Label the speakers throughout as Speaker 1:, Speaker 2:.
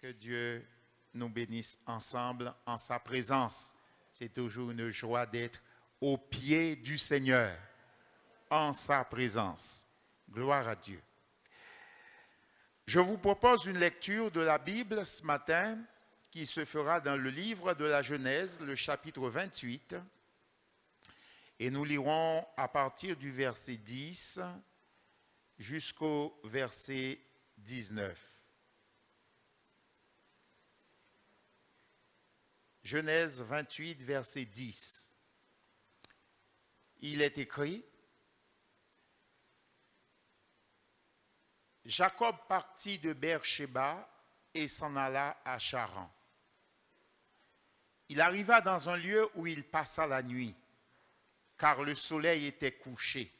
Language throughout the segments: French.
Speaker 1: Que Dieu nous bénisse ensemble en sa présence. C'est toujours une joie d'être au pied du Seigneur, en sa présence. Gloire à Dieu. Je vous propose une lecture de la Bible ce matin qui se fera dans le livre de la Genèse, le chapitre 28. Et nous lirons à partir du verset 10 jusqu'au verset 19. Genèse 28, verset 10. Il est écrit: Jacob partit de Beer-Shéba et s'en alla à Charan. Il arriva dans un lieu où il passa la nuit, car le soleil était couché.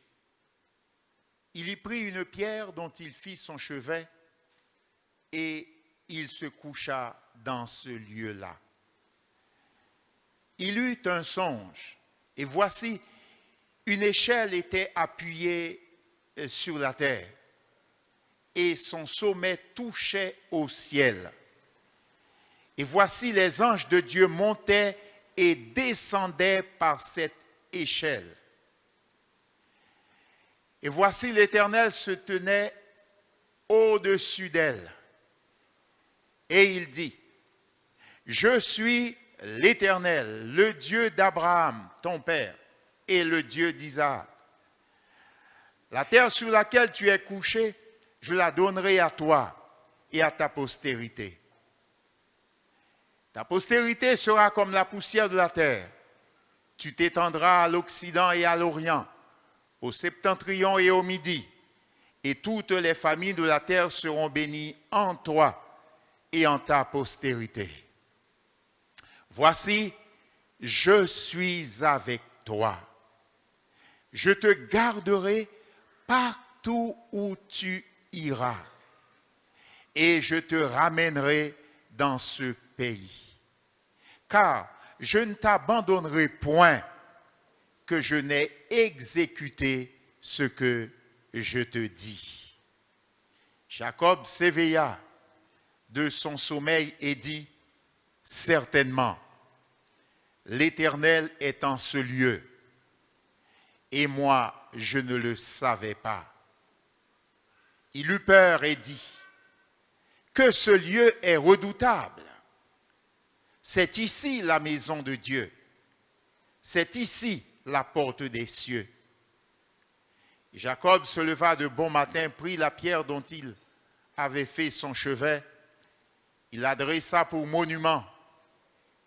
Speaker 1: Il y prit une pierre dont il fit son chevet et il se coucha dans ce lieu-là. Il eut un songe, et voici, une échelle était appuyée sur la terre, et son sommet touchait au ciel. Et voici, les anges de Dieu montaient et descendaient par cette échelle. Et voici, l'Éternel se tenait au-dessus d'elle. Et il dit: Je suis l'Éternel, le Dieu d'Abraham, ton père, et le Dieu d'Isaac. La terre sur laquelle tu es couché, je la donnerai à toi et à ta postérité. Ta postérité sera comme la poussière de la terre. Tu t'étendras à l'Occident et à l'Orient, au septentrion et au Midi, et toutes les familles de la terre seront bénies en toi et en ta postérité. Voici, je suis avec toi. Je te garderai partout où tu iras, et je te ramènerai dans ce pays. Car je ne t'abandonnerai point que je n'ai exécuté ce que je te dis. Jacob s'éveilla de son sommeil et dit: Certainement, l'Éternel est en ce lieu, et moi, je ne le savais pas. Il eut peur et dit: Que ce lieu est redoutable. C'est ici la maison de Dieu. C'est ici la porte des cieux. Et Jacob se leva de bon matin, prit la pierre dont il avait fait son chevet, il la dressa pour monument.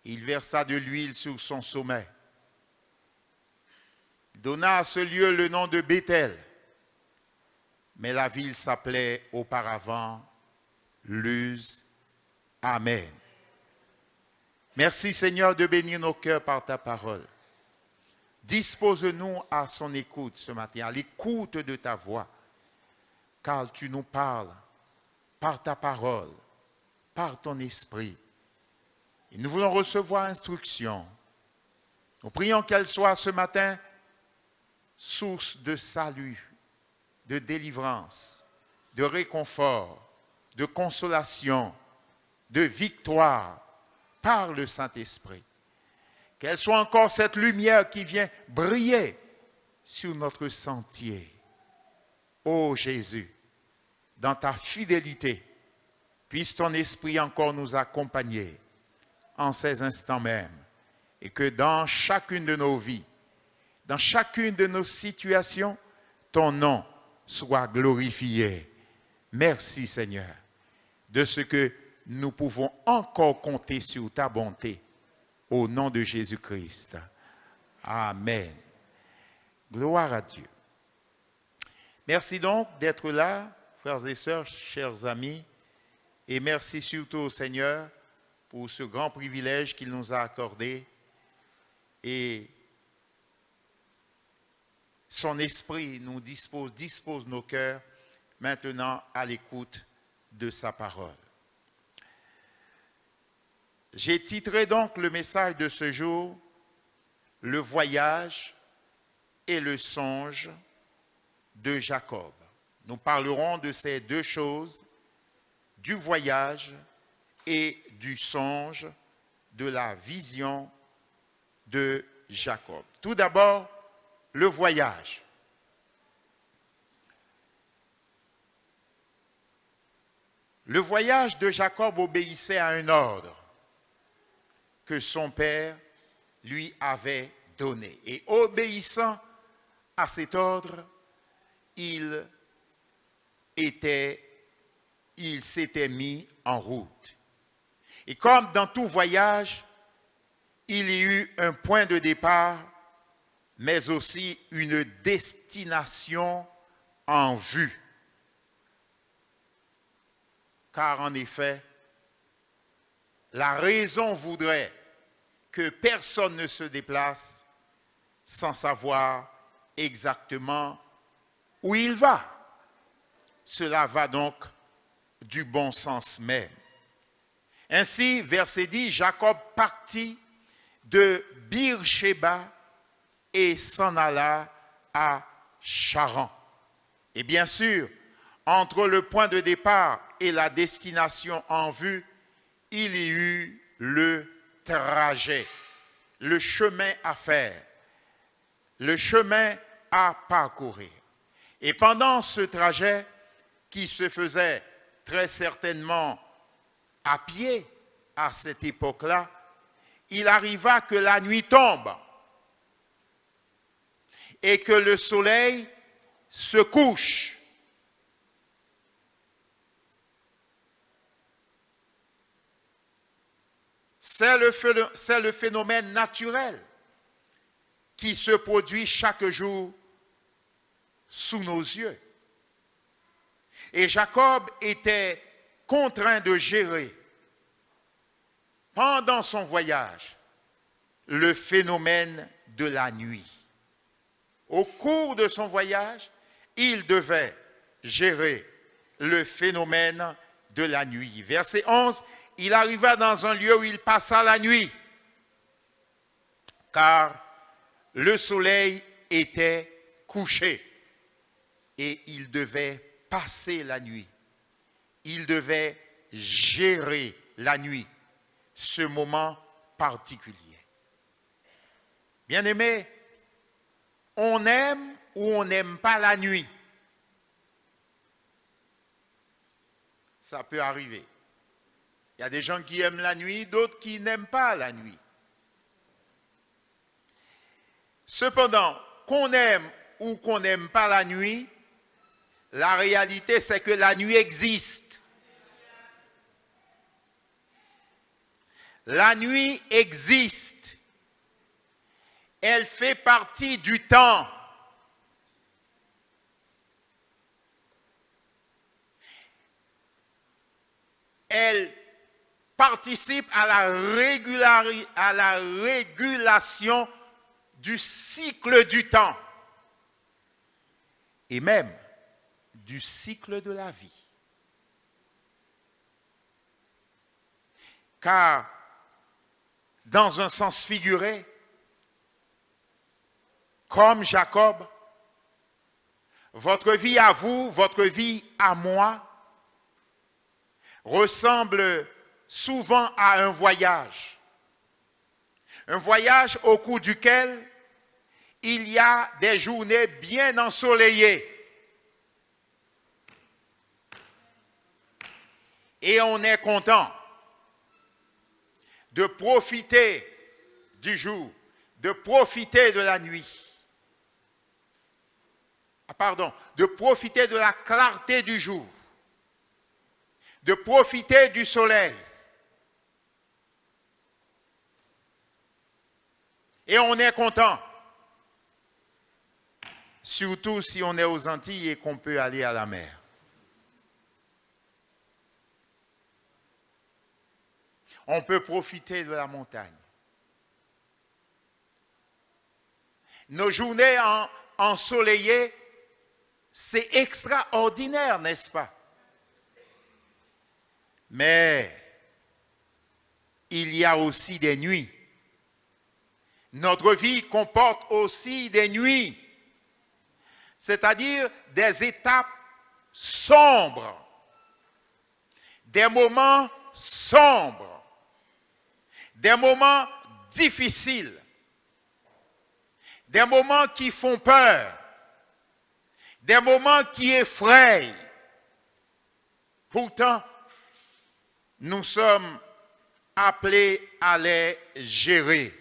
Speaker 1: Il versa de l'huile sur son sommet. Il donna à ce lieu le nom de Béthel, mais la ville s'appelait auparavant Luz. Amen. Merci Seigneur de bénir nos cœurs par ta parole. Dispose-nous à son écoute ce matin, à l'écoute de ta voix, car tu nous parles par ta parole, par ton esprit. Et nous voulons recevoir instruction. Nous prions qu'elle soit ce matin source de salut, de délivrance, de réconfort, de consolation, de victoire par le Saint-Esprit. Qu'elle soit encore cette lumière qui vient briller sur notre sentier. Ô Jésus, dans ta fidélité, puisse ton esprit encore nous accompagner en ces instants même, et que dans chacune de nos vies, dans chacune de nos situations, ton nom soit glorifié. Merci Seigneur, de ce que nous pouvons encore compter sur ta bonté, au nom de Jésus-Christ. Amen. Gloire à Dieu. Merci donc d'être là, frères et sœurs, chers amis, et merci surtout au Seigneur pour ce grand privilège qu'il nous a accordé, et son esprit nous dispose nos cœurs maintenant à l'écoute de sa parole. J'ai titré donc le message de ce jour « Le voyage et le songe de Jacob ». Nous parlerons de ces deux choses, du voyage et du songe de la vision de Jacob. Tout d'abord, le voyage. Le voyage de Jacob obéissait à un ordre que son père lui avait donné. Et obéissant à cet ordre, il s'était mis en route. Et comme dans tout voyage, il y eut un point de départ, mais aussi une destination en vue. Car en effet, la raison voudrait que personne ne se déplace sans savoir exactement où il va. Cela va donc du bon sens même. Ainsi, verset 10, Jacob partit de Beersheba et s'en alla à Charan. Et bien sûr, entre le point de départ et la destination en vue, il y eut le trajet, le chemin à faire, le chemin à parcourir. Et pendant ce trajet, qui se faisait très certainement à pied à cette époque-là, il arriva que la nuit tombe et que le soleil se couche. C'est le phénomène naturel qui se produit chaque jour sous nos yeux. Et Jacob était contraint de gérer pendant son voyage le phénomène de la nuit. Au cours de son voyage, il devait gérer le phénomène de la nuit. Verset 11, il arriva dans un lieu où il passa la nuit, car le soleil était couché et il devait passer la nuit. Il devait gérer la nuit, ce moment particulier. Bien-aimés, on aime ou on n'aime pas la nuit. Ça peut arriver. Il y a des gens qui aiment la nuit, d'autres qui n'aiment pas la nuit. Cependant, qu'on aime ou qu'on n'aime pas la nuit, la réalité c'est que la nuit existe. La nuit existe. Elle fait partie du temps. Elle participe à la régulation du cycle du temps et même du cycle de la vie. Car, dans un sens figuré, comme Jacob, votre vie à vous, votre vie à moi, ressemble souvent à un voyage. Un voyage au cours duquel il y a des journées bien ensoleillées. Et on est content de profiter du jour, de profiter de la nuit. De profiter de la clarté du jour, de profiter du soleil. Et on est content, surtout si on est aux Antilles et qu'on peut aller à la mer. On peut profiter de la montagne. Nos journées ensoleillées, c'est extraordinaire, n'est-ce pas? Mais il y a aussi des nuits. Notre vie comporte aussi des nuits, c'est-à-dire des étapes sombres, des moments sombres, des moments difficiles, des moments qui font peur, des moments qui effrayent. Pourtant, nous sommes appelés à les gérer,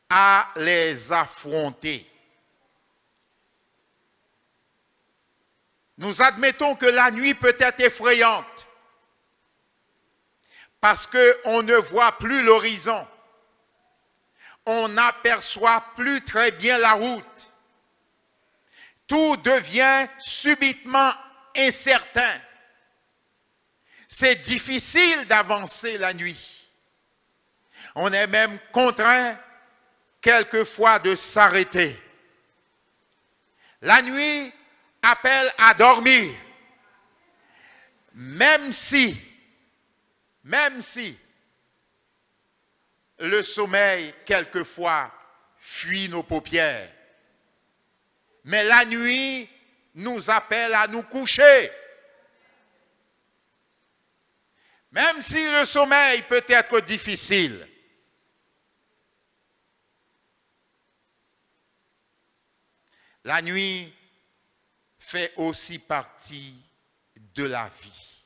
Speaker 1: à les affronter. Nous admettons que la nuit peut être effrayante parce qu'on ne voit plus l'horizon. On n'aperçoit plus très bien la route. Tout devient subitement incertain. C'est difficile d'avancer la nuit. On est même contraint quelquefois de s'arrêter. La nuit appelle à dormir, même si le sommeil quelquefois fuit nos paupières. Mais la nuit nous appelle à nous coucher. Même si le sommeil peut être difficile. La nuit fait aussi partie de la vie.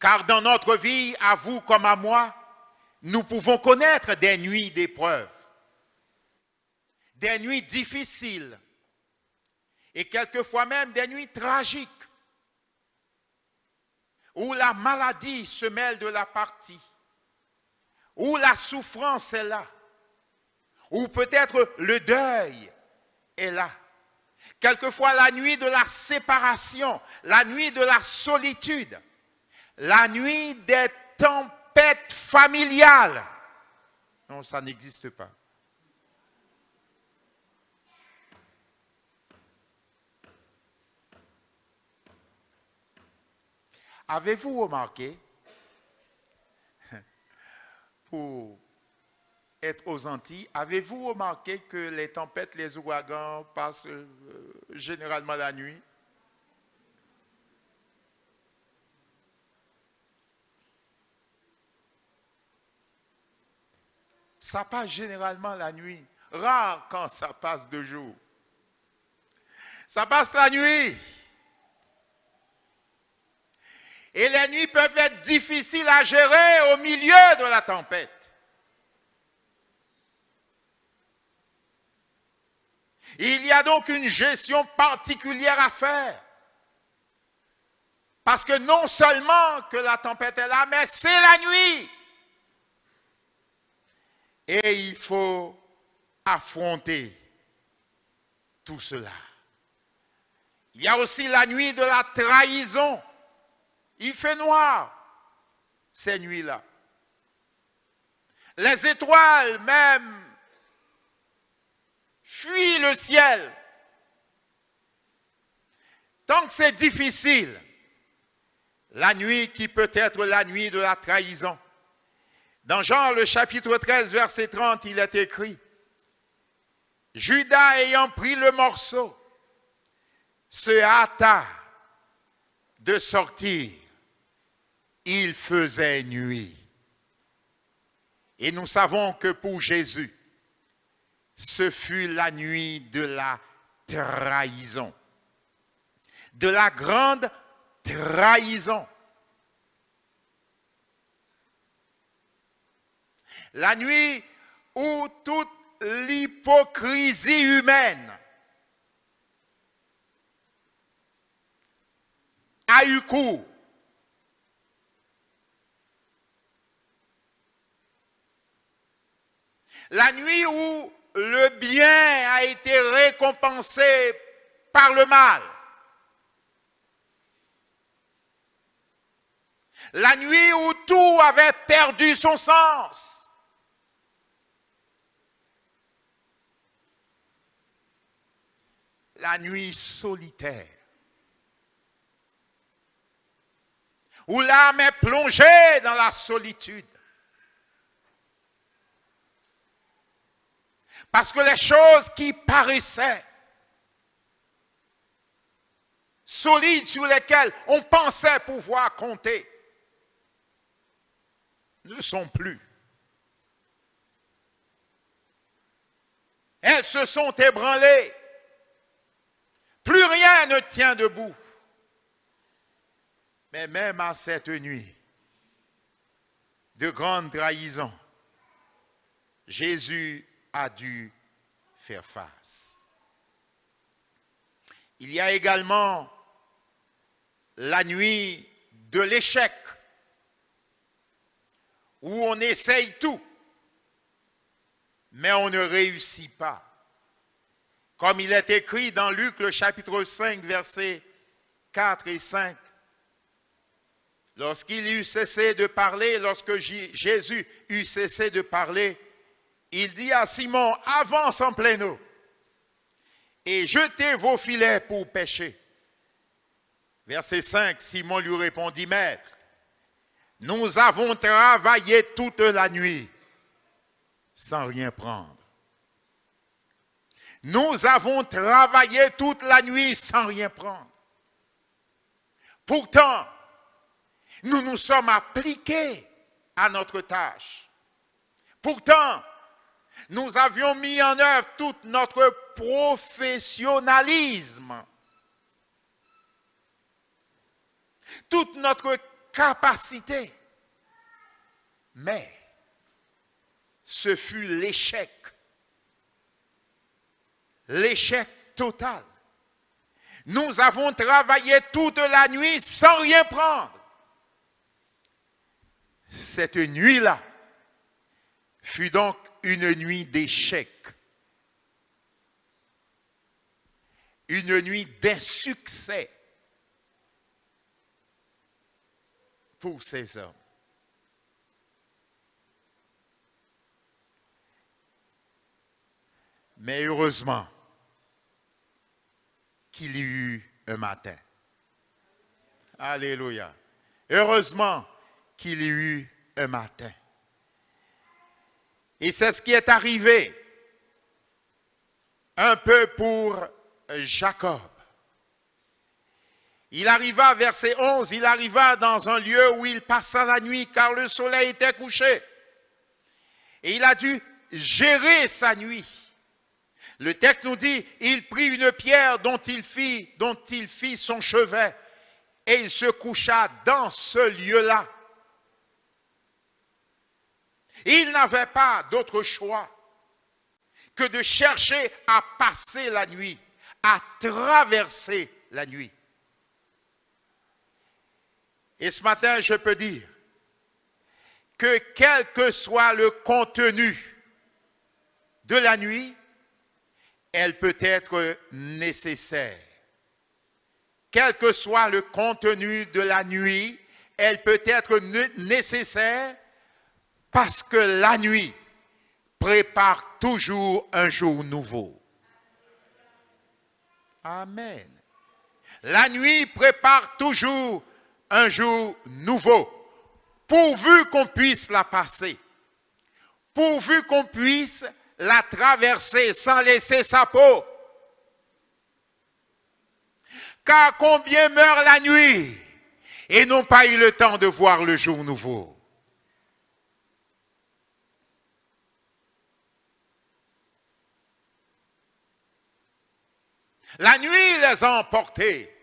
Speaker 1: Car dans notre vie, à vous comme à moi, nous pouvons connaître des nuits d'épreuves, des nuits difficiles et quelquefois même des nuits tragiques où la maladie se mêle de la partie, où la souffrance est là, où peut-être le deuil est là. Quelquefois la nuit de la séparation, la nuit de la solitude, la nuit des tempêtes familiales. Non, ça n'existe pas. Avez-vous remarqué, pour être aux Antilles, avez-vous remarqué que les tempêtes, les ouragans passent généralement la nuit? Ça passe généralement la nuit. Rare quand ça passe de jour. Ça passe la nuit. Et les nuits peuvent être difficiles à gérer au milieu de la tempête. Il y a donc une gestion particulière à faire. Parce que non seulement que la tempête est là, mais c'est la nuit. Et il faut affronter tout cela. Il y a aussi la nuit de la trahison. Il fait noir ces nuits-là. Les étoiles même fuient le ciel. Tant que c'est difficile, la nuit qui peut être la nuit de la trahison. Dans Jean le chapitre 13, verset 30, il est écrit: Judas ayant pris le morceau, se hâta de sortir. Il faisait nuit. Et nous savons que pour Jésus, ce fut la nuit de la trahison. De la grande trahison. La nuit où toute l'hypocrisie humaine a eu cours. La nuit où le bien a été récompensé par le mal. La nuit où tout avait perdu son sens. La nuit solitaire. Où l'âme est plongée dans la solitude. Parce que les choses qui paraissaient solides, sur lesquelles on pensait pouvoir compter, ne sont plus. Elles se sont ébranlées. Plus rien ne tient debout. Mais même à cette nuit de grande trahison, Jésus a dû faire face. Il y a également la nuit de l'échec, où on essaye tout, mais on ne réussit pas. Comme il est écrit dans Luc, le chapitre 5, versets 4 et 5. Lorsqu'il eut cessé de parler, lorsque Jésus eut cessé de parler, il dit à Simon, avance en pleine eau et jetez vos filets pour pêcher. Verset 5, Simon lui répondit, Maître, nous avons travaillé toute la nuit sans rien prendre. Nous avons travaillé toute la nuit sans rien prendre. Pourtant, nous nous sommes appliqués à notre tâche. Pourtant, nous avions mis en œuvre tout notre professionnalisme, toute notre capacité. Mais ce fut l'échec. L'échec total. Nous avons travaillé toute la nuit sans rien prendre. Cette nuit-là fut donc une nuit d'échec. Une nuit d'insuccès pour ces hommes. Mais heureusement qu'il y eut un matin. Alléluia. Heureusement qu'il y eut un matin. Et c'est ce qui est arrivé un peu pour Jacob. Il arriva, verset 11, il arriva dans un lieu où il passa la nuit car le soleil était couché. Et il a dû gérer sa nuit. Le texte nous dit, il prit une pierre dont il fit son chevet et il se coucha dans ce lieu-là. Il n'avait pas d'autre choix que de chercher à passer la nuit, à traverser la nuit. Et ce matin, je peux dire que quel que soit le contenu de la nuit, elle peut être nécessaire. Quel que soit le contenu de la nuit, elle peut être nécessaire parce que la nuit prépare toujours un jour nouveau. Amen. La nuit prépare toujours un jour nouveau, pourvu qu'on puisse la passer, pourvu qu'on puisse la traverser sans laisser sa peau. Car combien meurent la nuit et n'ont pas eu le temps de voir le jour nouveau. La nuit les a emportés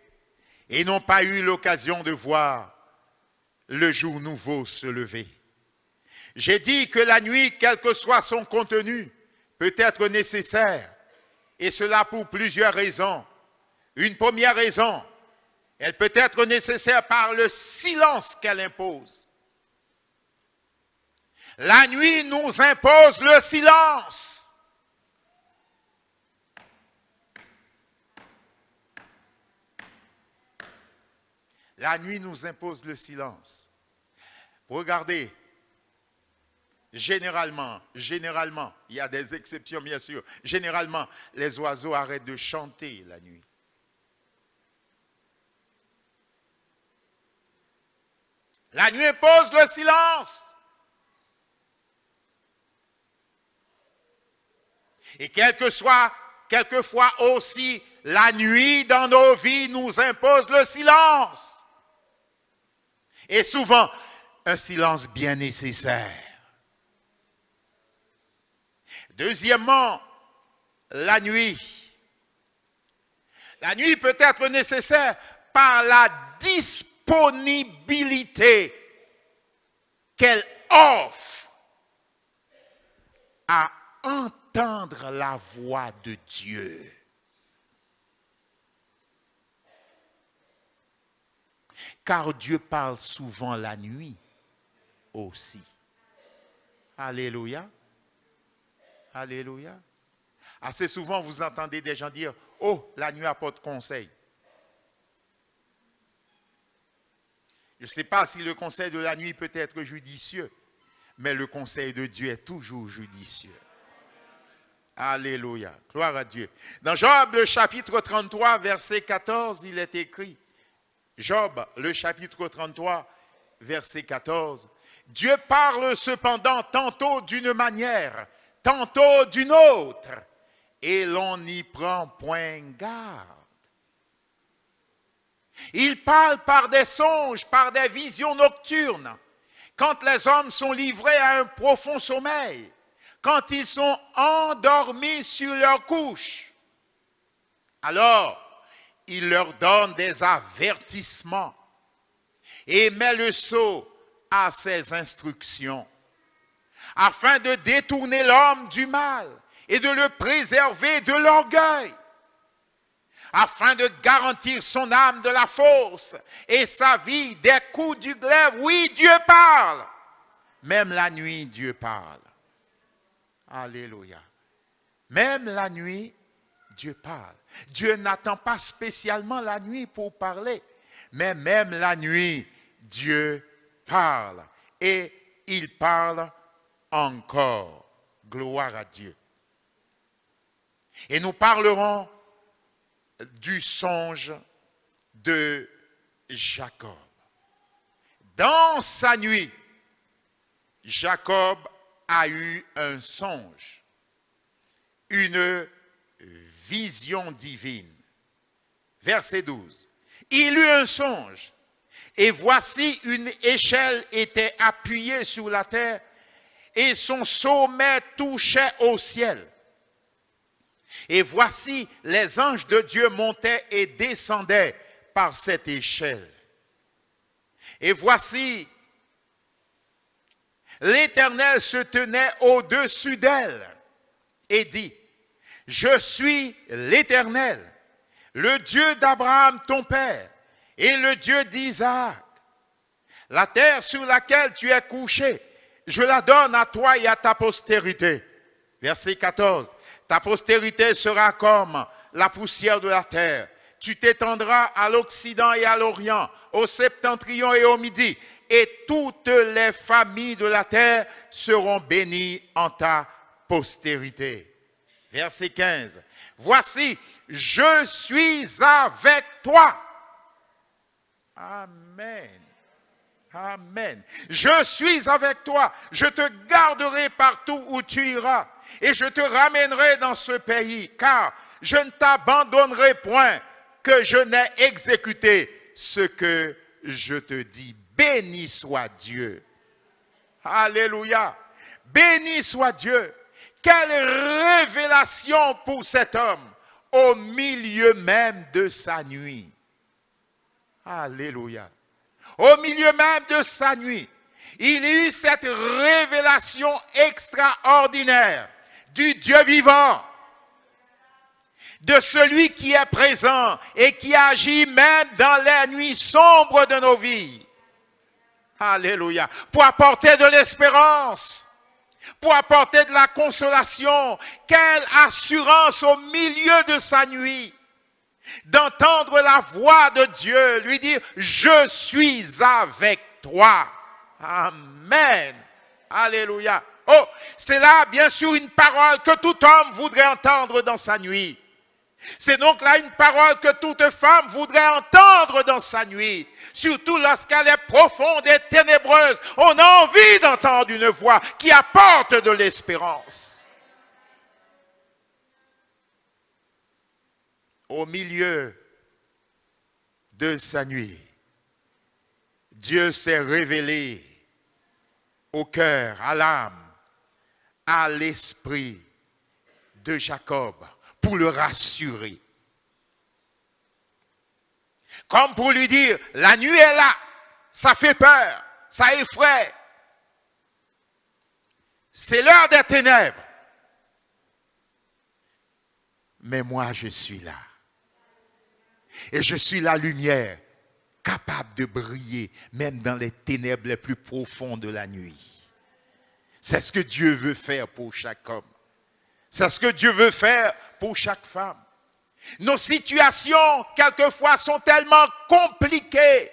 Speaker 1: et n'ont pas eu l'occasion de voir le jour nouveau se lever. J'ai dit que la nuit, quel que soit son contenu, peut être nécessaire, et cela pour plusieurs raisons. Une première raison, elle peut être nécessaire par le silence qu'elle impose. La nuit nous impose le silence. La nuit nous impose le silence. Regardez, généralement, il y a des exceptions bien sûr, généralement, les oiseaux arrêtent de chanter la nuit. La nuit impose le silence. Et quelquefois aussi, la nuit dans nos vies nous impose le silence. Et souvent, un silence bien nécessaire. Deuxièmement, la nuit. La nuit peut être nécessaire par la disponibilité qu'elle offre à entendre la voix de Dieu. Car Dieu parle souvent la nuit aussi. Alléluia. Alléluia. Assez souvent, vous entendez des gens dire, « Oh, la nuit apporte conseil. » Je ne sais pas si le conseil de la nuit peut être judicieux, mais le conseil de Dieu est toujours judicieux. Alléluia. Gloire à Dieu. Dans Job, le chapitre 33, verset 14, il est écrit, Job, le chapitre 33, verset 14, « Dieu parle cependant tantôt d'une manière, tantôt d'une autre, et l'on n'y prend point garde. Il parle par des songes, par des visions nocturnes, quand les hommes sont livrés à un profond sommeil, quand ils sont endormis sur leur couche. Alors, il leur donne des avertissements et met le sceau à ses instructions, afin de détourner l'homme du mal et de le préserver de l'orgueil, afin de garantir son âme de la fosse et sa vie des coups du glaive. Oui, Dieu parle. Même la nuit, Dieu parle. Alléluia. Même la nuit, Dieu parle. Dieu n'attend pas spécialement la nuit pour parler, mais même la nuit, Dieu parle. Et il parle encore. Gloire à Dieu. Et nous parlerons du songe de Jacob. Dans sa nuit, Jacob a eu un songe, une vision divine. Verset 12. Il eut un songe, et voici une échelle était appuyée sur la terre, et son sommet touchait au ciel. Et voici, les anges de Dieu montaient et descendaient par cette échelle. Et voici, l'Éternel se tenait au-dessus d'elle et dit, « Je suis l'Éternel, le Dieu d'Abraham ton père, et le Dieu d'Isaac. La terre sur laquelle tu es couché, je la donne à toi et à ta postérité. » Verset 14. Ta postérité sera comme la poussière de la terre. Tu t'étendras à l'Occident et à l'Orient, au septentrion et au Midi. Et toutes les familles de la terre seront bénies en ta postérité. Verset 15. Voici, je suis avec toi. Amen. Amen. Je suis avec toi. Je te garderai partout où tu iras. Et je te ramènerai dans ce pays, car je ne t'abandonnerai point, que je n'ai exécuté ce que je te dis. Béni soit Dieu. Alléluia. Béni soit Dieu. Quelle révélation pour cet homme au milieu même de sa nuit. Alléluia. Au milieu même de sa nuit, il eut cette révélation extraordinaire du Dieu vivant, de celui qui est présent et qui agit même dans les nuits sombres de nos vies. Alléluia. Pour apporter de l'espérance, pour apporter de la consolation. Quelle assurance au milieu de sa nuit d'entendre la voix de Dieu lui dire « Je suis avec toi ». Amen. Alléluia. Oh, c'est là bien sûr une parole que tout homme voudrait entendre dans sa nuit. C'est donc là une parole que toute femme voudrait entendre dans sa nuit. Surtout lorsqu'elle est profonde et ténébreuse. On a envie d'entendre une voix qui apporte de l'espérance. Au milieu de sa nuit, Dieu s'est révélé au cœur, à l'âme, à l'esprit de Jacob pour le rassurer. Comme pour lui dire, la nuit est là, ça fait peur, ça effraie. C'est l'heure des ténèbres. Mais moi, je suis là. Et je suis la lumière, capable de briller, même dans les ténèbres les plus profondes de la nuit. C'est ce que Dieu veut faire pour chaque homme. C'est ce que Dieu veut faire pour chaque femme. Nos situations, quelquefois, sont tellement compliquées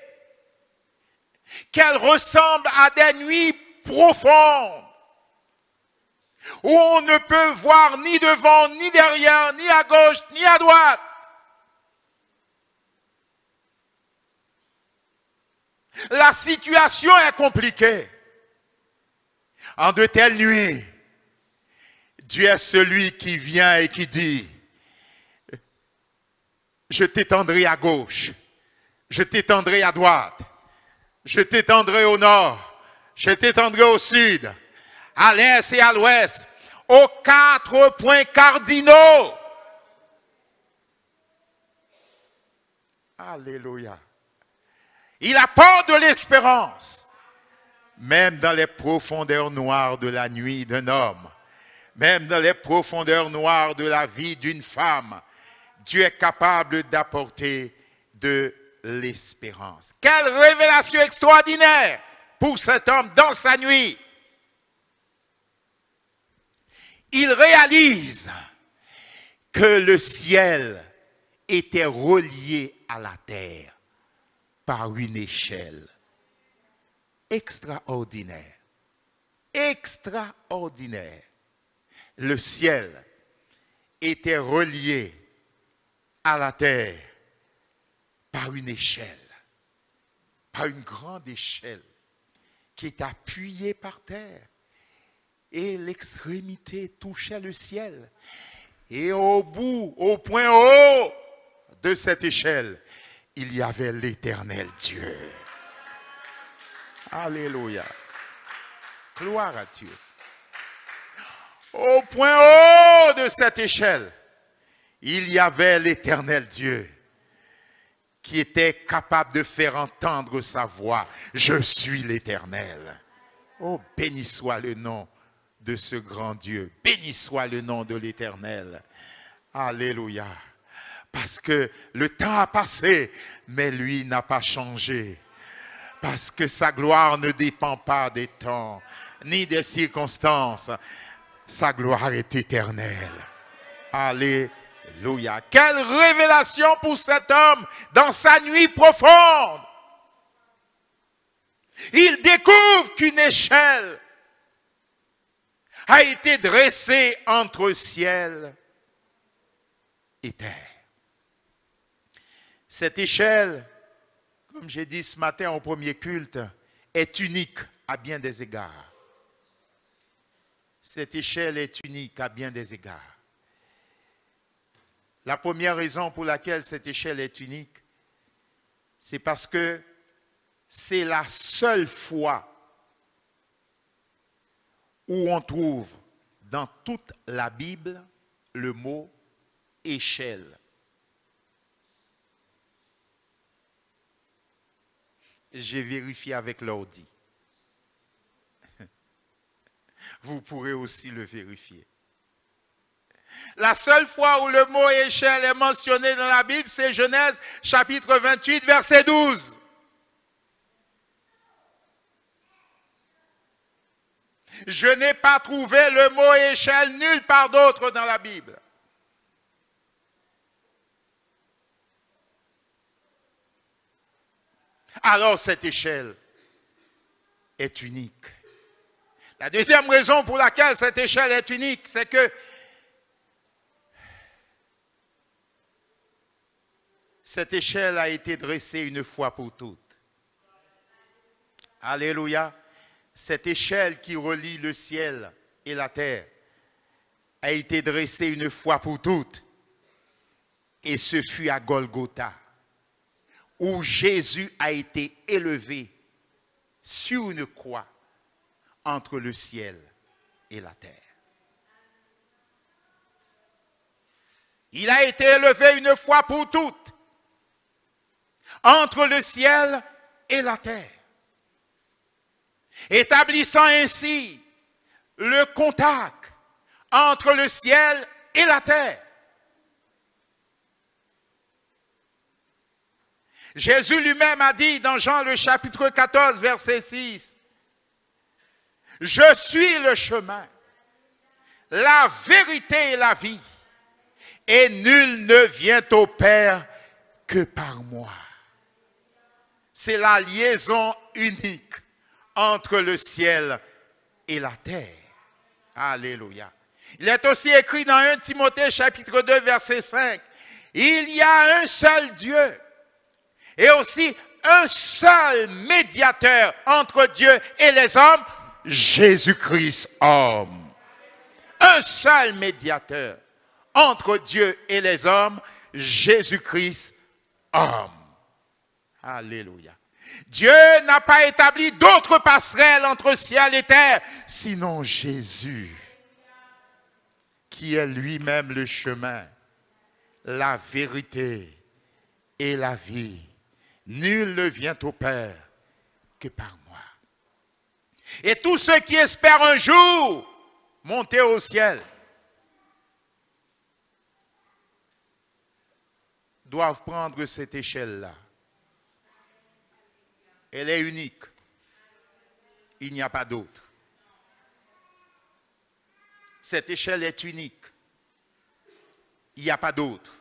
Speaker 1: qu'elles ressemblent à des nuits profondes où on ne peut voir ni devant, ni derrière, ni à gauche, ni à droite. La situation est compliquée. En de telles nuits, Dieu est celui qui vient et qui dit, je t'étendrai à gauche, je t'étendrai à droite, je t'étendrai au nord, je t'étendrai au sud, à l'est et à l'ouest, aux 4 points cardinaux. Alléluia. Il apporte de l'espérance, même dans les profondeurs noires de la nuit d'un homme, même dans les profondeurs noires de la vie d'une femme. Dieu est capable d'apporter de l'espérance. Quelle révélation extraordinaire pour cet homme dans sa nuit. Il réalise que le ciel était relié à la terre par une échelle extraordinaire. Extraordinaire. Le ciel était relié à la terre par une échelle, par une grande échelle qui est appuyée par terre. Et l'extrémité touchait le ciel. Et au bout, au point haut de cette échelle, il y avait l'Éternel Dieu. Alléluia. Gloire à Dieu. Au point haut de cette échelle, il y avait l'Éternel Dieu qui était capable de faire entendre sa voix. Je suis l'Éternel. Oh, béni soit le nom de ce grand Dieu. Béni soit le nom de l'Éternel. Alléluia. Parce que le temps a passé, mais lui n'a pas changé. Parce que sa gloire ne dépend pas des temps, ni des circonstances. Sa gloire est éternelle. Alléluia. Quelle révélation pour cet homme dans sa nuit profonde. Il découvre qu'une échelle a été dressée entre ciel et terre. Cette échelle, comme j'ai dit ce matin au premier culte, est unique à bien des égards. Cette échelle est unique à bien des égards. La première raison pour laquelle cette échelle est unique, c'est parce que c'est la seule fois où on trouve dans toute la Bible le mot échelle. J'ai vérifié avec l'ordi. Vous pourrez aussi le vérifier. La seule fois où le mot échelle est mentionné dans la Bible, c'est Genèse chapitre 28, verset 12. Je n'ai pas trouvé le mot échelle nulle part d'autre dans la Bible. Alors cette échelle est unique. La deuxième raison pour laquelle cette échelle est unique, c'est que cette échelle a été dressée une fois pour toutes. Alléluia. Cette échelle qui relie le ciel et la terre a été dressée une fois pour toutes. Et ce fut à Golgotha, où Jésus a été élevé sur une croix entre le ciel et la terre. Il a été élevé une fois pour toutes entre le ciel et la terre, établissant ainsi le contact entre le ciel et la terre. Jésus lui-même a dit dans Jean le chapitre 14, verset 6, « Je suis le chemin, la vérité et la vie, et nul ne vient au Père que par moi. » C'est la liaison unique entre le ciel et la terre. Alléluia. Il est aussi écrit dans 1 Timothée chapitre 2, verset 5, « Il y a un seul Dieu, et aussi un seul médiateur entre Dieu et les hommes, Jésus-Christ homme. » Un seul médiateur entre Dieu et les hommes, Jésus-Christ homme. Alléluia. Dieu n'a pas établi d'autre passerelle entre ciel et terre, sinon Jésus, qui est lui-même le chemin, la vérité et la vie. Nul ne vient au Père que par moi. Et tous ceux qui espèrent un jour monter au ciel doivent prendre cette échelle-là. Elle est unique. Il n'y a pas d'autre. Cette échelle est unique. Il n'y a pas d'autre.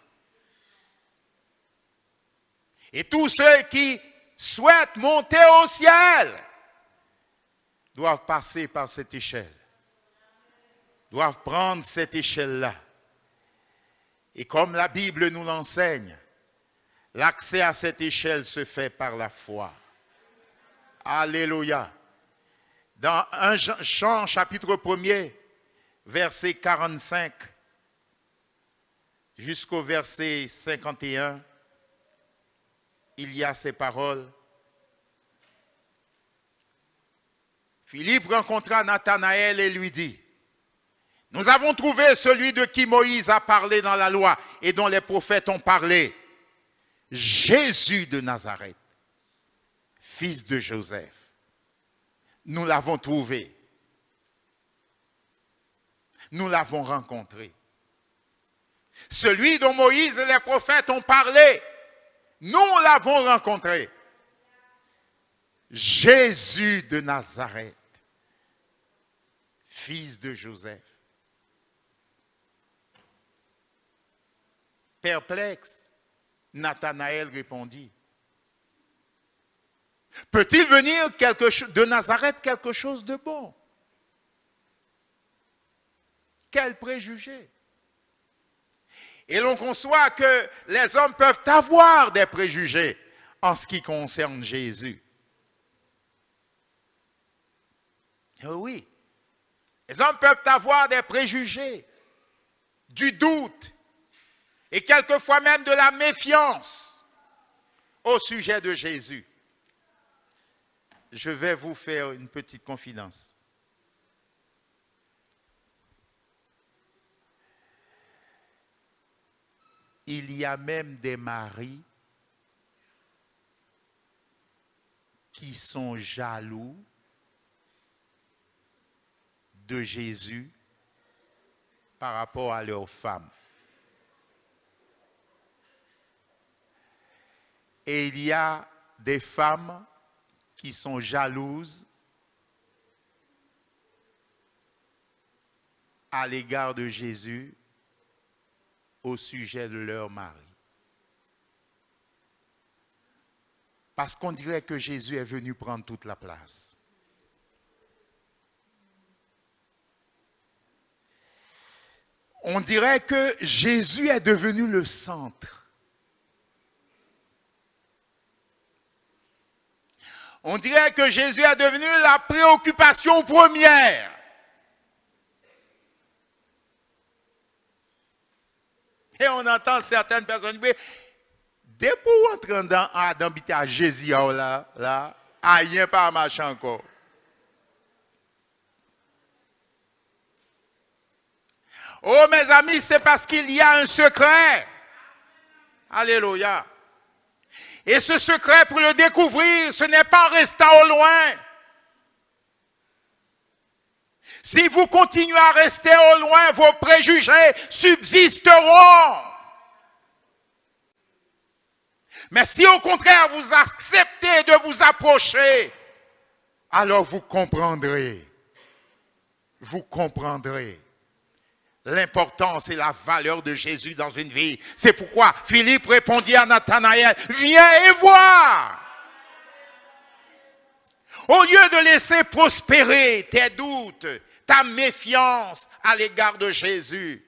Speaker 1: Et tous ceux qui souhaitent monter au ciel doivent passer par cette échelle. Doivent prendre cette échelle-là. Et comme la Bible nous l'enseigne, l'accès à cette échelle se fait par la foi. Alléluia. Dans 1 Jean chapitre 1er, verset 45 jusqu'au verset 51, il y a ces paroles. Philippe rencontra Nathanaël et lui dit, « Nous avons trouvé celui de qui Moïse a parlé dans la loi et dont les prophètes ont parlé, Jésus de Nazareth, fils de Joseph. Nous l'avons trouvé. Nous l'avons rencontré. Celui dont Moïse et les prophètes ont parlé, nous l'avons rencontré. Jésus de Nazareth, fils de Joseph. » Perplexe, Nathanaël répondit, « Peut-il venir de Nazareth quelque chose de bon? Quel préjugé! » Et l'on conçoit que les hommes peuvent avoir des préjugés en ce qui concerne Jésus. Oui, les hommes peuvent avoir des préjugés, du doute et quelquefois même de la méfiance au sujet de Jésus. Je vais vous faire une petite confidence. Il y a même des maris qui sont jaloux de Jésus par rapport à leur femme. Et il y a des femmes qui sont jalouses à l'égard de Jésus au sujet de leur mari. Parce qu'on dirait que Jésus est venu prendre toute la place. On dirait que Jésus est devenu le centre. On dirait que Jésus est devenu la préoccupation première. Et on entend certaines personnes dire, dès pour entrer dans à Jésus là, rien pas marcher encore. Oh mes amis, c'est parce qu'il y a un secret. Alléluia. Et ce secret, pour le découvrir, ce n'est pas en restant au loin. Si vous continuez à rester au loin, vos préjugés subsisteront. Mais si au contraire vous acceptez de vous approcher, alors vous comprendrez. Vous comprendrez l'importance et la valeur de Jésus dans une vie. C'est pourquoi Philippe répondit à Nathanaël, viens et vois. Au lieu de laisser prospérer tes doutes, ta méfiance à l'égard de Jésus,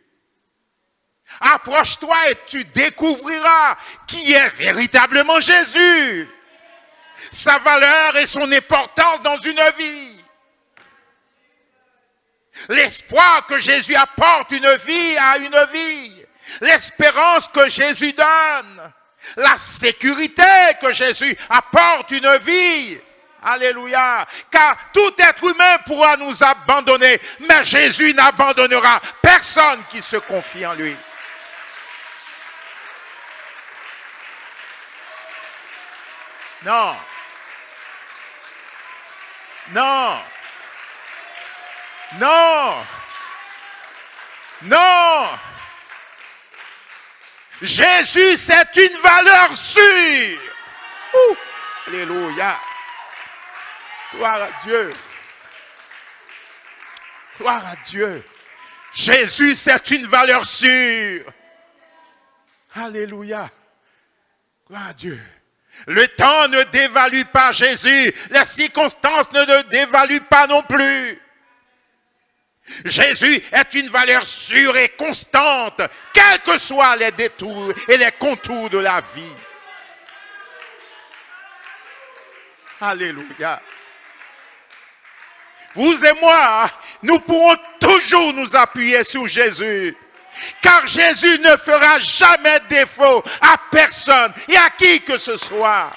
Speaker 1: approche-toi et tu découvriras qui est véritablement Jésus, sa valeur et son importance dans une vie. L'espoir que Jésus apporte une vie à une vie, l'espérance que Jésus donne, la sécurité que Jésus apporte une vie. Alléluia. Car tout être humain pourra nous abandonner, mais Jésus n'abandonnera personne qui se confie en lui. Non. Non. Non. Non. Jésus, c'est une valeur sûre. Alléluia. Gloire à Dieu. Gloire à Dieu. Jésus, c'est une valeur sûre. Alléluia. Gloire à Dieu. Le temps ne dévalue pas Jésus. Les circonstances ne le dévaluent pas non plus. Jésus est une valeur sûre et constante, quels que soient les détours et les contours de la vie. Alléluia. Vous et moi, nous pourrons toujours nous appuyer sur Jésus. Car Jésus ne fera jamais défaut à personne et à qui que ce soit.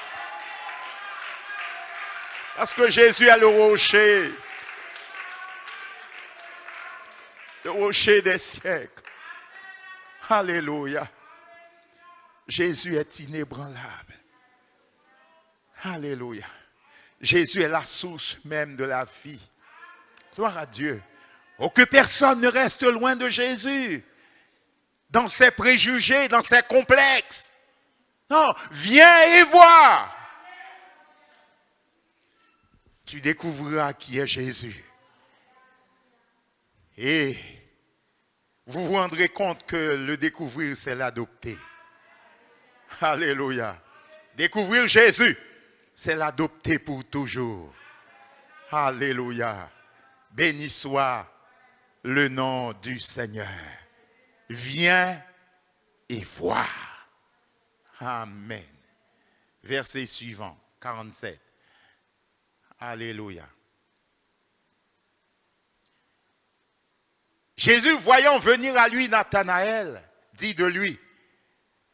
Speaker 1: Parce que Jésus est le rocher. Le rocher des siècles. Alléluia. Jésus est inébranlable. Alléluia. Jésus est la source même de la vie. Gloire à Dieu. Oh, que personne ne reste loin de Jésus. Dans ses préjugés, dans ses complexes. Non, viens et vois. Tu découvriras qui est Jésus. Et vous vous rendrez compte que le découvrir, c'est l'adopter. Alléluia. Découvrir Jésus, c'est l'adopter pour toujours. Alléluia. Béni soit le nom du Seigneur. Viens et vois. Amen. Verset suivant, 47. Alléluia. Jésus, voyant venir à lui Nathanaël, dit de lui,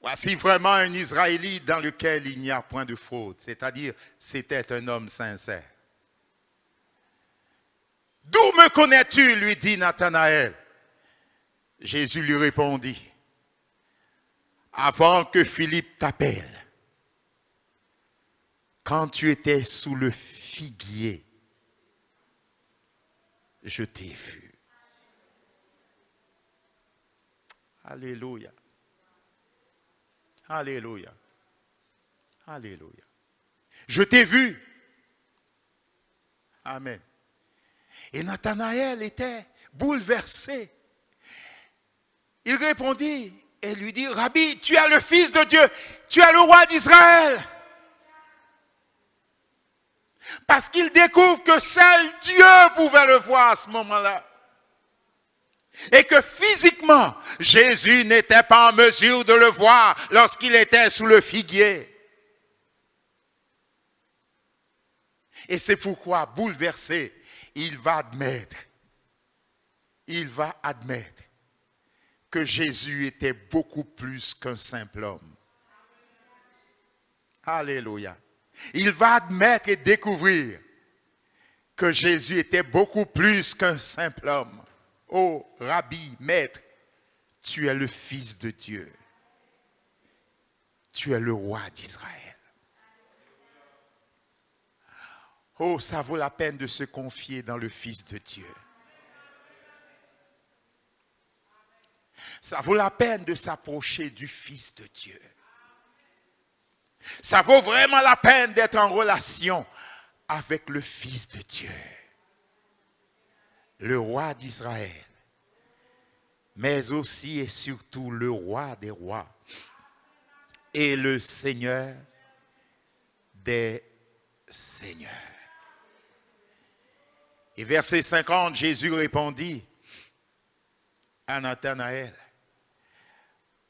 Speaker 1: voici vraiment un Israélite dans lequel il n'y a point de faute. C'est-à-dire, c'était un homme sincère. D'où me connais-tu, lui dit Nathanaël. Jésus lui répondit, avant que Philippe t'appelle, quand tu étais sous le figuier, je t'ai vu. Alléluia. Alléluia. Alléluia. Je t'ai vu. Amen. Et Nathanaël était bouleversé. Il répondit et lui dit, Rabbi, tu es le Fils de Dieu, tu es le roi d'Israël. Parce qu'il découvre que seul Dieu pouvait le voir à ce moment-là. Et que physiquement, Jésus n'était pas en mesure de le voir lorsqu'il était sous le figuier. Et c'est pourquoi, bouleversé, il va admettre que Jésus était beaucoup plus qu'un simple homme. Alléluia. Il va admettre et découvrir que Jésus était beaucoup plus qu'un simple homme. Oh, Rabbi, maître, Tu es le Fils de Dieu. Tu es le roi d'Israël. Oh, ça vaut la peine de se confier dans le Fils de Dieu. Ça vaut la peine de s'approcher du Fils de Dieu. Ça vaut vraiment la peine d'être en relation avec le Fils de Dieu. Le roi d'Israël, mais aussi et surtout le roi des rois et le Seigneur des seigneurs. Et verset 50, Jésus répondit à Nathanaël,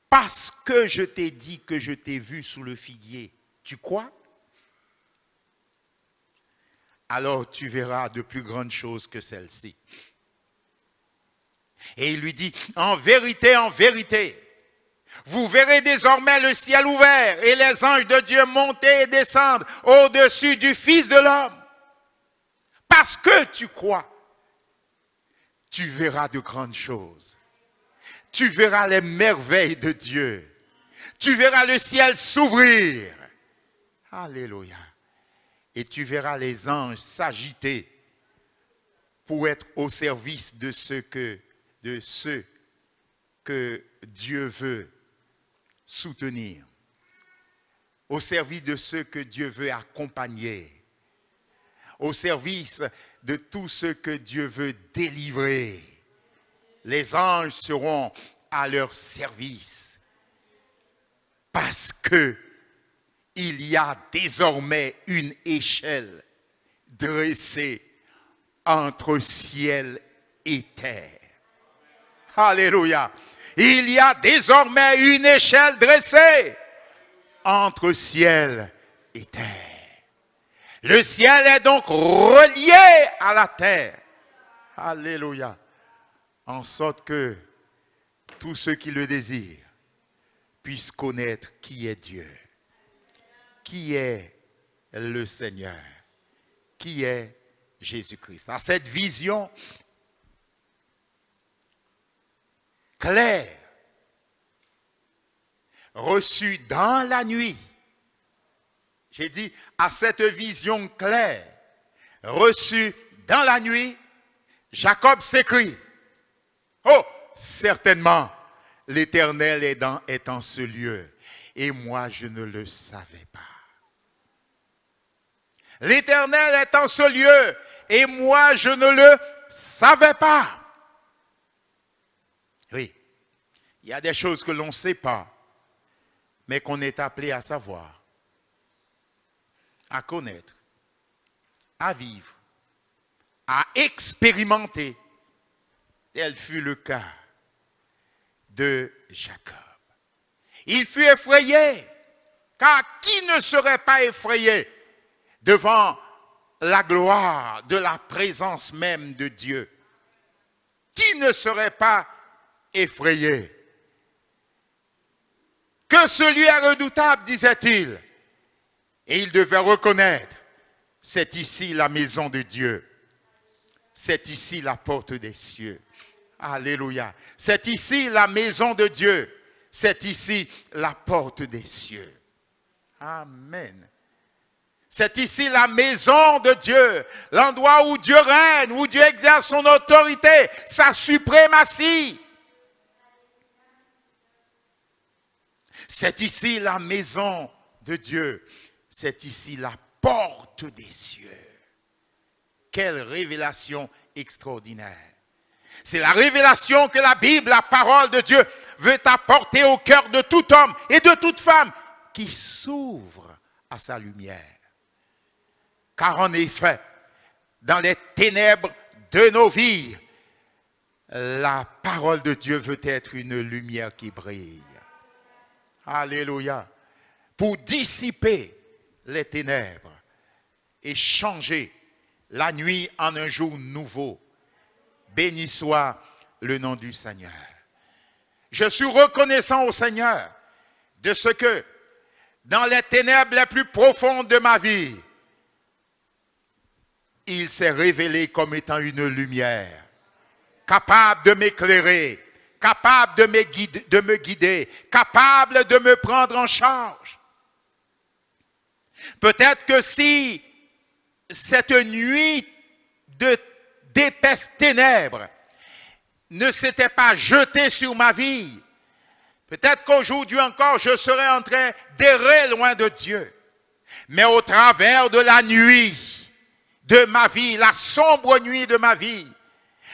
Speaker 1: parce que je t'ai dit que je t'ai vu sous le figuier, tu crois? Alors tu verras de plus grandes choses que celles-ci. Et il lui dit, en vérité, vous verrez désormais le ciel ouvert et les anges de Dieu monter et descendre au-dessus du Fils de l'homme. Parce que tu crois, tu verras de grandes choses. Tu verras les merveilles de Dieu. Tu verras le ciel s'ouvrir. Alléluia. Et tu verras les anges s'agiter pour être au service de ceux que Dieu veut soutenir. Au service de ceux que Dieu veut accompagner. Au service de tous ceux que Dieu veut délivrer. Les anges seront à leur service. Parce que il y a désormais une échelle dressée entre ciel et terre. Alléluia. Il y a désormais une échelle dressée entre ciel et terre. Le ciel est donc relié à la terre. Alléluia. En sorte que tous ceux qui le désirent puissent connaître qui est Dieu, qui est le Seigneur, qui est Jésus-Christ. À cette vision claire, reçue dans la nuit, j'ai dit, à cette vision claire, reçue dans la nuit, Jacob s'écrie, oh, certainement, l'Éternel est en ce lieu, et moi je ne le savais pas. L'Éternel est en ce lieu, et moi je ne le savais pas. Oui, il y a des choses que l'on ne sait pas, mais qu'on est appelé à savoir, à connaître, à vivre, à expérimenter. Tel fut le cas de Jacob. Il fut effrayé, car qui ne serait pas effrayé devant la gloire de la présence même de Dieu? Qui ne serait pas effrayé? Que celui est redoutable, disait-il. Et il devait reconnaître, c'est ici la maison de Dieu. C'est ici la porte des cieux. Alléluia. C'est ici la maison de Dieu. C'est ici la porte des cieux. Amen. C'est ici la maison de Dieu. L'endroit où Dieu règne, où Dieu exerce son autorité, sa suprématie. C'est ici la maison de Dieu. C'est ici la porte des cieux. Quelle révélation extraordinaire. C'est la révélation que la Bible, la parole de Dieu, veut apporter au cœur de tout homme et de toute femme qui s'ouvre à sa lumière. Car en effet, dans les ténèbres de nos vies, la parole de Dieu veut être une lumière qui brille. Alléluia. Pour dissiper les ténèbres et changer la nuit en un jour nouveau. Béni soit le nom du Seigneur. Je suis reconnaissant au Seigneur de ce que, dans les ténèbres les plus profondes de ma vie, il s'est révélé comme étant une lumière, capable de m'éclairer, capable de me guider, capable de me prendre en charge. Peut-être que si cette nuit d'épaisses ténèbres ne s'était pas jetée sur ma vie, peut-être qu'aujourd'hui encore, je serais en train d'errer loin de Dieu. Mais au travers de la nuit de ma vie, la sombre nuit de ma vie,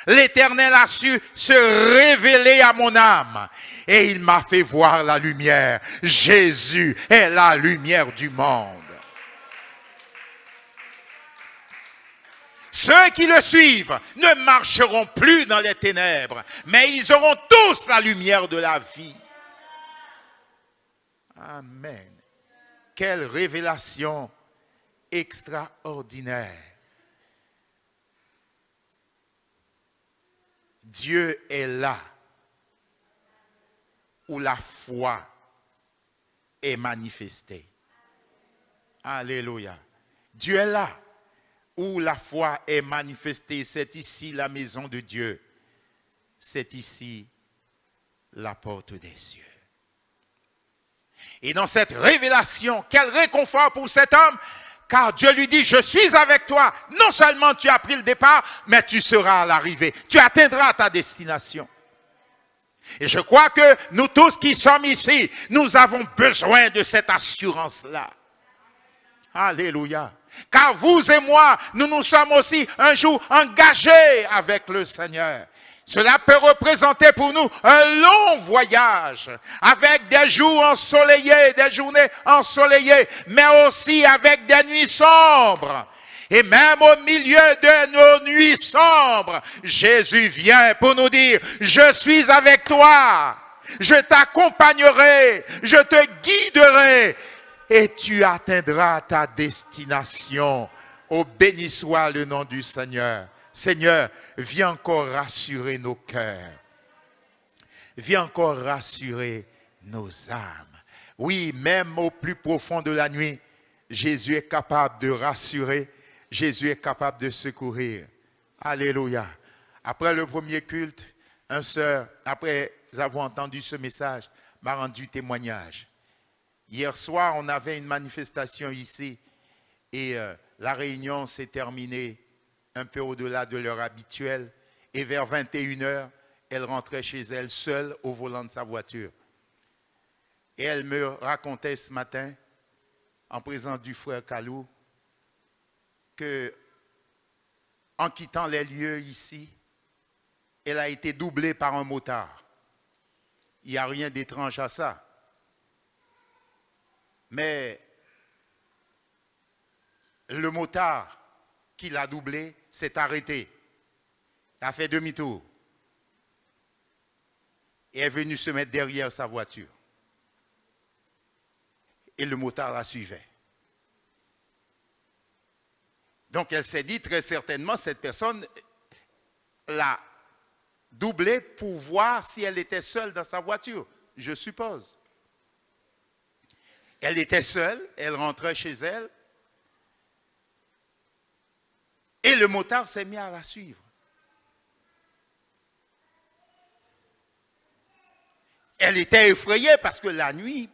Speaker 1: l'Éternel a su se révéler à mon âme. Et il m'a fait voir la lumière. Jésus est la lumière du monde. Ceux qui le suivent ne marcheront plus dans les ténèbres, mais ils auront tous la lumière de la vie. Amen. Quelle révélation extraordinaire. Dieu est là où la foi est manifestée. Alléluia. Dieu est là où la foi est manifestée. C'est ici la maison de Dieu. C'est ici la porte des cieux. Et dans cette révélation, quel réconfort pour cet homme, car Dieu lui dit, je suis avec toi. Non seulement tu as pris le départ, mais tu seras à l'arrivée. Tu atteindras ta destination. Et je crois que nous tous qui sommes ici, nous avons besoin de cette assurance-là. Alléluia. Car vous et moi, nous nous sommes aussi un jour engagés avec le Seigneur. Cela peut représenter pour nous un long voyage, avec des jours ensoleillés, des journées ensoleillées, mais aussi avec des nuits sombres. Et même au milieu de nos nuits sombres, Jésus vient pour nous dire, je suis avec toi, je t'accompagnerai, je te guiderai, et tu atteindras ta destination. Oh, béni soit le nom du Seigneur. Seigneur, viens encore rassurer nos cœurs. Viens encore rassurer nos âmes. Oui, même au plus profond de la nuit, Jésus est capable de rassurer. Jésus est capable de secourir. Alléluia. Après le premier culte, un sœur, après avoir entendu ce message, m'a rendu témoignage. Hier soir, on avait une manifestation ici et la réunion s'est terminée un peu au-delà de l'heure habituelle. Et vers 21h, elle rentrait chez elle seule au volant de sa voiture. Et elle me racontait ce matin, en présence du frère Kalou, que en quittant les lieux ici, elle a été doublée par un motard. Il n'y a rien d'étrange à ça. Mais le motard qui l'a doublé s'est arrêté. Il a fait demi-tour. Et est venu se mettre derrière sa voiture. Et le motard la suivait. Donc elle s'est dit très certainement, cette personne l'a doublée pour voir si elle était seule dans sa voiture, je suppose. Elle était seule, elle rentrait chez elle. Et le motard s'est mis à la suivre. Elle était effrayée parce que la nuit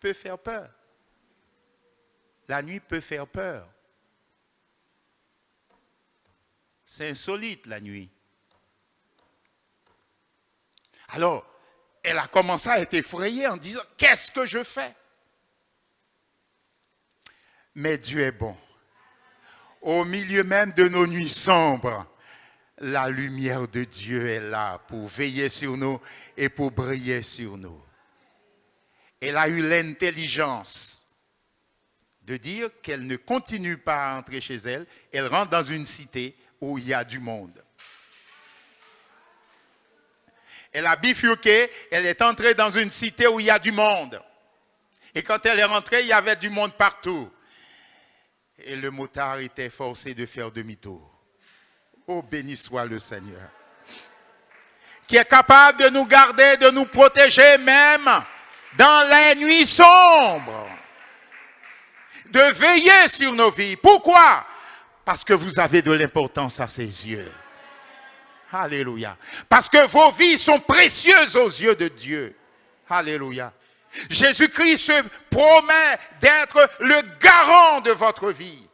Speaker 1: peut faire peur. La nuit peut faire peur. C'est insolite la nuit. Alors, elle a commencé à être effrayée en disant, qu'est-ce que je fais? Mais Dieu est bon. Au milieu même de nos nuits sombres, la lumière de Dieu est là pour veiller sur nous et pour briller sur nous. Elle a eu l'intelligence de dire qu'elle ne continue pas à entrer chez elle, elle rentre dans une cité où il y a du monde. Elle a bifurqué, elle est entrée dans une cité où il y a du monde. Et quand elle est rentrée, il y avait du monde partout. Et le motard était forcé de faire demi-tour. Oh, béni soit le Seigneur. Qui est capable de nous garder, de nous protéger même dans les nuits sombres. De veiller sur nos vies. Pourquoi? Parce que vous avez de l'importance à ses yeux. Alléluia. Parce que vos vies sont précieuses aux yeux de Dieu. Alléluia. Jésus-Christ se promet d'être le garant de votre vie.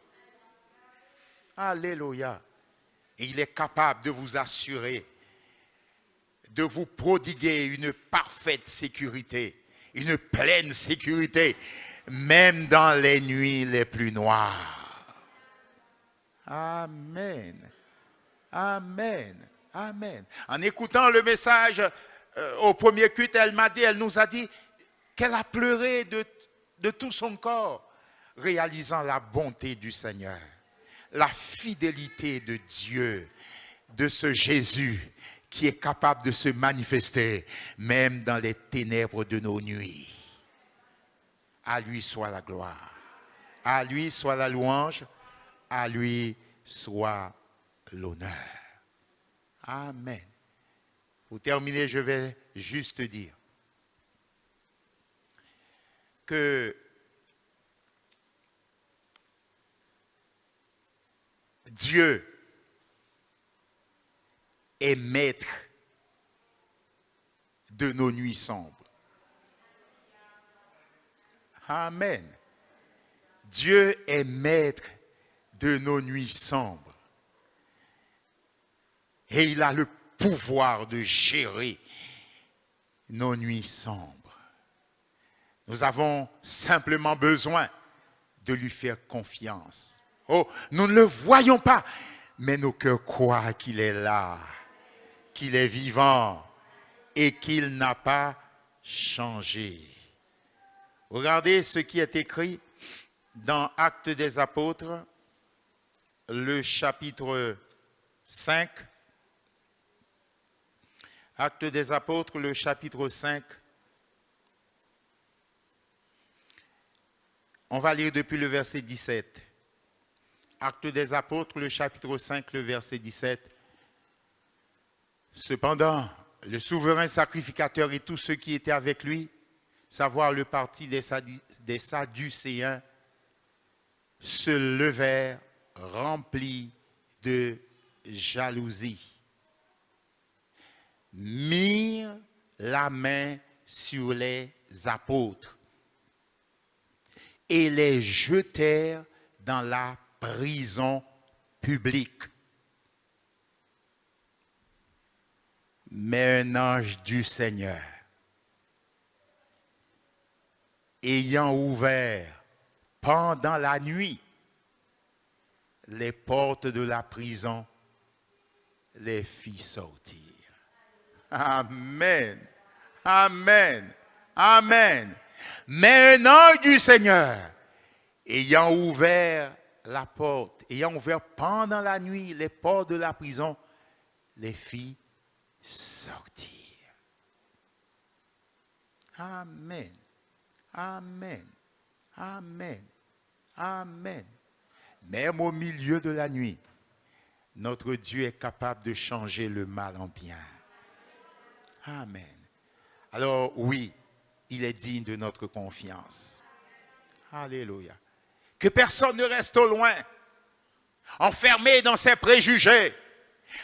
Speaker 1: Alléluia. Et il est capable de vous assurer, de vous prodiguer une parfaite sécurité, une pleine sécurité, même dans les nuits les plus noires. Amen. Amen. Amen. En écoutant le message au premier culte, elle nous a dit qu'elle a pleuré de tout son corps, réalisant la bonté du Seigneur, la fidélité de Dieu, de ce Jésus qui est capable de se manifester même dans les ténèbres de nos nuits. À lui soit la gloire, à lui soit la louange, à lui soit l'honneur. Amen. Pour terminer, je vais juste dire que Dieu est maître de nos nuits sombres. Amen. Dieu est maître de nos nuits sombres. Et il a le pouvoir de gérer nos nuits sombres. Nous avons simplement besoin de lui faire confiance. Oh, nous ne le voyons pas, mais nos cœurs croient qu'il est là, qu'il est vivant et qu'il n'a pas changé. Regardez ce qui est écrit dans Actes des Apôtres, le chapitre 5. Actes des Apôtres, le chapitre 5. On va lire depuis le verset 17. Actes des Apôtres, le chapitre 5, le verset 17. Cependant, le souverain sacrificateur et tous ceux qui étaient avec lui, savoir le parti des Sadducéens, se levèrent remplis de jalousie, mirent la main sur les apôtres et les jetèrent dans la prison publique. Mais un ange du Seigneur, ayant ouvert pendant la nuit les portes de la prison, les fit sortir. Amen. Amen. Amen. Mais un ange du Seigneur, ayant ouvert la porte, ayant ouvert pendant la nuit les portes de la prison, les fit sortir. Amen. Amen. Amen. Amen. Même au milieu de la nuit, notre Dieu est capable de changer le mal en bien. Amen. Alors oui, il est digne de notre confiance. Alléluia. Que personne ne reste au loin, enfermé dans ses préjugés,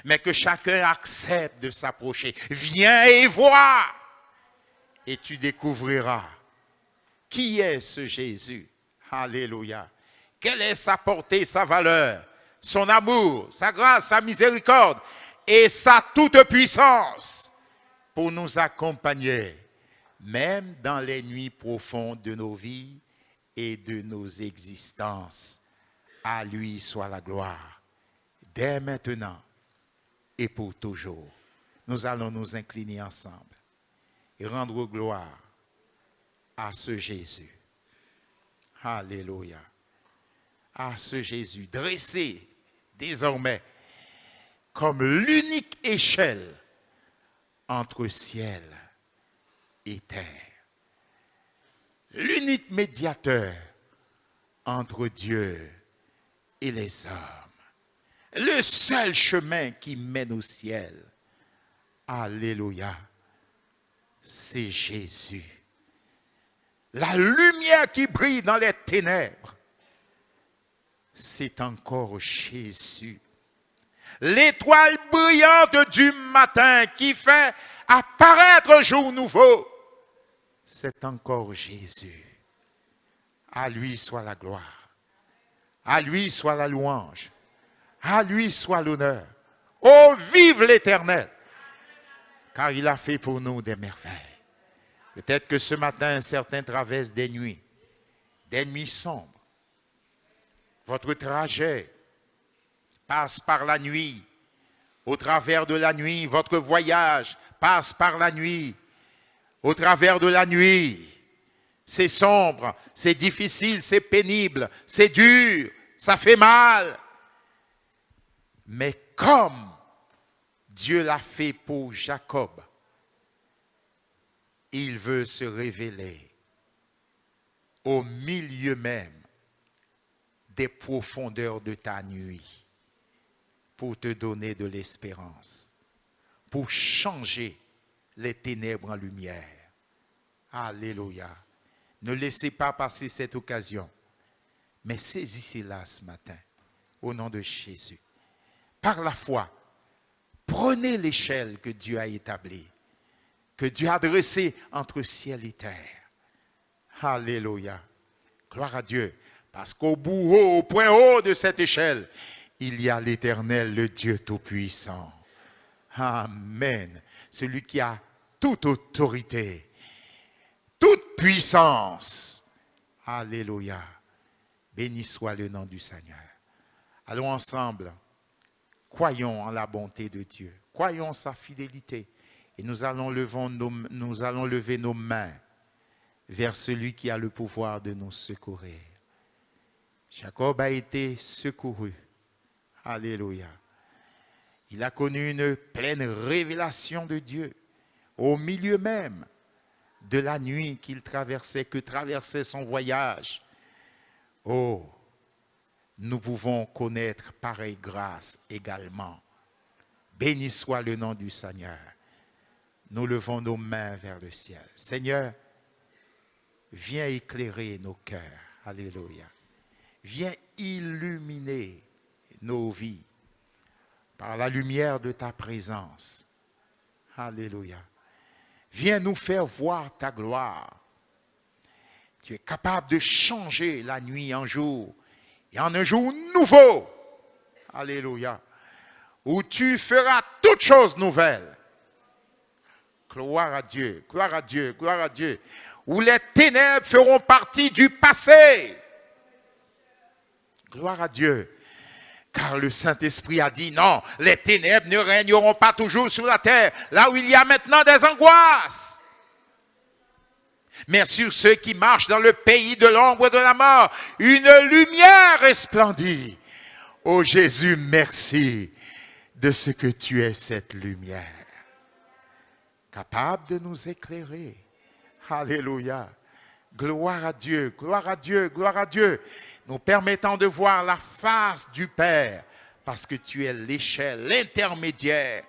Speaker 1: mais que chacun accepte de s'approcher. Viens et vois, et tu découvriras qui est ce Jésus. Alléluia. Quelle est sa portée, sa valeur, son amour, sa grâce, sa miséricorde et sa toute-puissance pour nous accompagner, même dans les nuits profondes de nos vies et de nos existences. À lui soit la gloire, dès maintenant et pour toujours. Nous allons nous incliner ensemble et rendre gloire à ce Jésus. Alléluia. À ce Jésus, dressé désormais comme l'unique échelle entre ciel et terre. L'unique médiateur entre Dieu et les hommes. Le seul chemin qui mène au ciel. Alléluia. C'est Jésus. La lumière qui brille dans les ténèbres. C'est encore Jésus. l'étoile brillante du matin qui fait apparaître un jour nouveau, c'est encore Jésus. À lui soit la gloire, à lui soit la louange, à lui soit l'honneur. Oh, vive l'Éternel, car il a fait pour nous des merveilles. Peut-être que ce matin, certains traversent des nuits sombres. Votre trajet passe par la nuit. Au travers de la nuit, votre voyage passe par la nuit. Au travers de la nuit, c'est sombre, c'est difficile, c'est pénible, c'est dur, ça fait mal. Mais comme Dieu l'a fait pour Jacob, il veut se révéler au milieu même des profondeurs de ta nuit pour te donner de l'espérance, pour changer les ténèbres en lumière. Alléluia. Ne laissez pas passer cette occasion, mais saisissez-la ce matin, au nom de Jésus. Par la foi, prenez l'échelle que Dieu a établie, que Dieu a dressée entre ciel et terre. Alléluia. Gloire à Dieu. Parce qu'au bout haut, au point haut de cette échelle, il y a l'Éternel, le Dieu Tout-Puissant. Amen. Celui qui a toute autorité, toute puissance. Alléluia. Béni soit le nom du Seigneur. Allons ensemble. Croyons en la bonté de Dieu. Croyons en sa fidélité. Et nous allons lever nos mains vers celui qui a le pouvoir de nous secourir. Jacob a été secouru. Alléluia. Il a connu une pleine révélation de Dieu au milieu même de la nuit qu'il traversait, que traversait son voyage. Oh, nous pouvons connaître pareille grâce également. Béni soit le nom du Seigneur. Nous levons nos mains vers le ciel. Seigneur, viens éclairer nos cœurs. Alléluia. Viens illuminer nos vies par la lumière de ta présence. Alléluia. Viens nous faire voir ta gloire. Tu es capable de changer la nuit en jour et en un jour nouveau. Alléluia. Où tu feras toutes choses nouvelles. Gloire à Dieu, gloire à Dieu, gloire à Dieu. Où les ténèbres feront partie du passé. Gloire à Dieu. Car le Saint-Esprit a dit non, les ténèbres ne régneront pas toujours sur la terre, là où il y a maintenant des angoisses. Mais sur ceux qui marchent dans le pays de l'ombre de la mort, une lumière resplendit. Oh Jésus, merci de ce que tu es cette lumière. Capable de nous éclairer. Alléluia. Gloire à Dieu, gloire à Dieu, gloire à Dieu. Nous permettant de voir la face du Père, parce que tu es l'échelle, l'intermédiaire.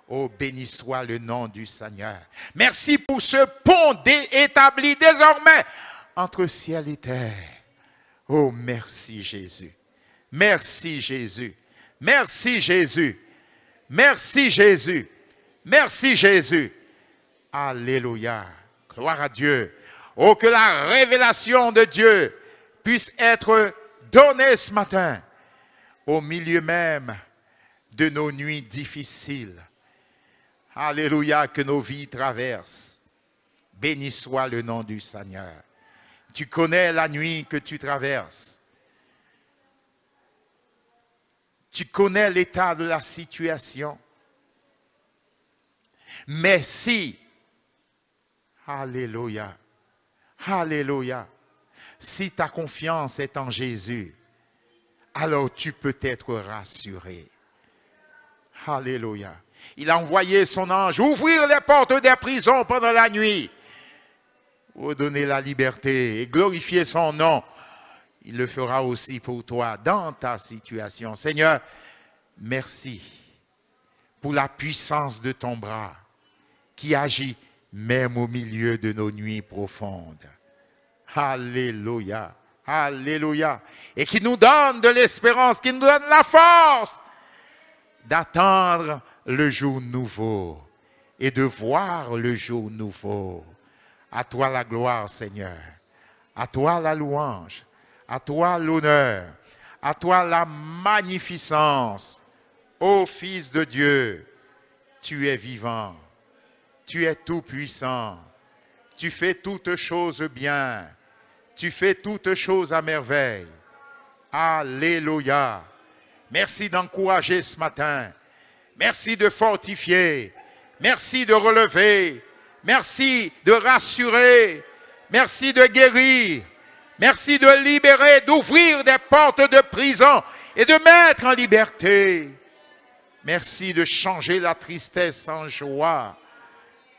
Speaker 1: Oh, béni soit le nom du Seigneur. Merci pour ce pont établi désormais entre ciel et terre. Oh, merci Jésus. Merci Jésus. Merci Jésus. Merci Jésus. Merci Jésus. Alléluia. Gloire à Dieu. Oh, que la révélation de Dieu puisse être donnée ce matin au milieu même de nos nuits difficiles. Alléluia, que nos vies traversent. Béni soit le nom du Seigneur. Tu connais la nuit que tu traverses. Tu connais l'état de la situation. Mais si, alléluia, alléluia, si ta confiance est en Jésus, alors tu peux être rassuré. Alléluia. Il a envoyé son ange ouvrir les portes des prisons pendant la nuit, pour donner la liberté et glorifier son nom. Il le fera aussi pour toi dans ta situation. Seigneur, merci pour la puissance de ton bras qui agit même au milieu de nos nuits profondes. Alléluia, alléluia. Et qui nous donne de l'espérance, qui nous donne la force d'attendre le jour nouveau et de voir le jour nouveau. À toi la gloire, Seigneur. À toi la louange. À toi l'honneur. À toi la magnificence. Ô Fils de Dieu, tu es vivant. Tu es tout-puissant. Tu fais toutes choses bien. Tu fais toutes choses à merveille. Alléluia. Merci d'encourager ce matin. Merci de fortifier. Merci de relever. Merci de rassurer. Merci de guérir. Merci de libérer, d'ouvrir des portes de prison et de mettre en liberté. Merci de changer la tristesse en joie.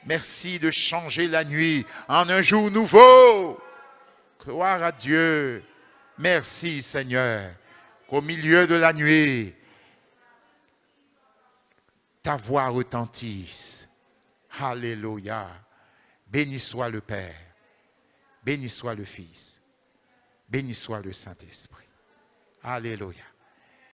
Speaker 1: Merci de changer la nuit en un jour nouveau. Gloire à Dieu. Merci Seigneur, qu'au milieu de la nuit, ta voix retentisse. Alléluia. Béni soit le Père. Béni soit le Fils. Béni soit le Saint-Esprit. Alléluia.